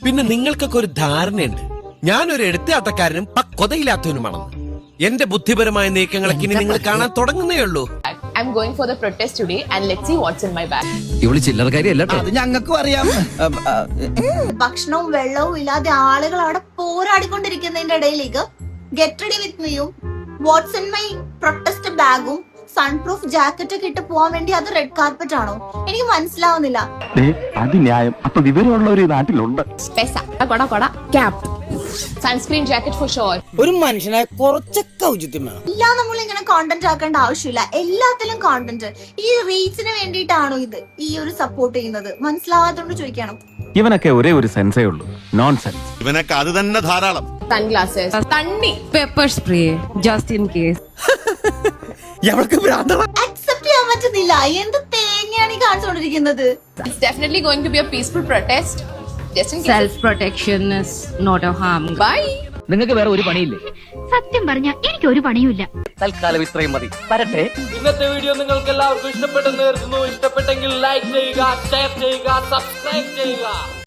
പിന്നെ നിങ്ങൾക്കൊക്കെ ഒരു ധാരണയുണ്ട് ഞാനൊരു എടുത്താട്ടക്കാരനും പക്വതയില്ലാത്തവനുമാണെന്ന്. എന്റെ ബുദ്ധിപരമായ നീക്കങ്ങളൊക്കെ ഇനി നിങ്ങൾ കാണാൻ തുടങ്ങുന്നേ ഉള്ളൂ. I'm going for the protest today and let's see what's in my bag. ഇവള് ചില്ലറക്കാരിയല്ല. അത് ഞങ്ങൾക്കും അറിയാം. ഭക്ഷണവും വെള്ളവും ഇല്ലാതെ ആളുകൾ അവിടെ പോരാടിക്കൊണ്ടിരിക്കുന്നതിന്റെ ഇടയിലേക്ക് ഗെറ്റ് റെഡി വിത്ത് മീയും വാട്ട്സ് ഇൻ മൈ പ്രൊട്ടസ്റ്റ് ബാഗും സൺ പ്രൂഫ് ജാക്കറ്റ് ഒക്കെ ഇട്ട് പോവാൻ വേണ്ടി അത് റെഡ് കാർപ്പറ്റ് ആണോ? എനിക്ക് മനസ്സിലാവുന്നില്ല. അത് ന്യായം. അപ്പൊ വിവരമുള്ളവർ ഈ നാട്ടിലുണ്ട്. Pesa, koda, cap, sunscreen jacket for sure. ഒരു മനുഷ്യനെ കുറച്ചൊക്കെ ഔചിത്യം വേണം. എല്ലാം നമ്മൾ ഇങ്ങനെ കോണ്ടന്റ് ആക്കേണ്ട ആവശ്യമില്ല. എല്ലാത്തിലും കോണ്ടന്റ്. ഈ റീച്ചിന് വേണ്ടിയിട്ടാണോ ഇത് ഈ ഒരു സപ്പോർട്ട് ചെയ്യുന്നത്? മനസ്സിലാവാത്തോണ്ട് ചോദിക്കണം. ഇവനൊക്കെ ഒരേ ഒരു സെൻസേ ഉള്ളൂ, നോൺസെൻസ്. ഇവനൊക്കെ അത് തന്നെ ധാരാളം. Sunglasses, തണ്ണി, pepper spray just in case. Accept ചെയ്യാൻ പറ്റുന്നില്ല. എന്ത് തേങ്ങയാണ് ഈ കാണിച്ചുകൊണ്ടിരിക്കുന്നത്? It's definitely going to be a peaceful protest. Just in case. Self protection is not a harm. Bye. നിങ്ങൾക്ക് വേറെ ഒരു പണിയില്ലേ? സത്യം പറഞ്ഞ എനിക്ക് ഒരു പണിയുമില്ല. തൽക്കാലം ഇത്രയും മതി. വരട്ടെ. ഇന്നത്തെ വീഡിയോ നിങ്ങൾക്ക് എല്ലാവർക്കും ഇഷ്ടപ്പെട്ടെന്ന് കരുതുന്നു. ഇഷ്ടപ്പെട്ടെങ്കിൽ ലൈക്ക് ചെയ്യുക, ഷെയർ ചെയ്യുക, സബ്സ്ക്രൈബ് ചെയ്യുക.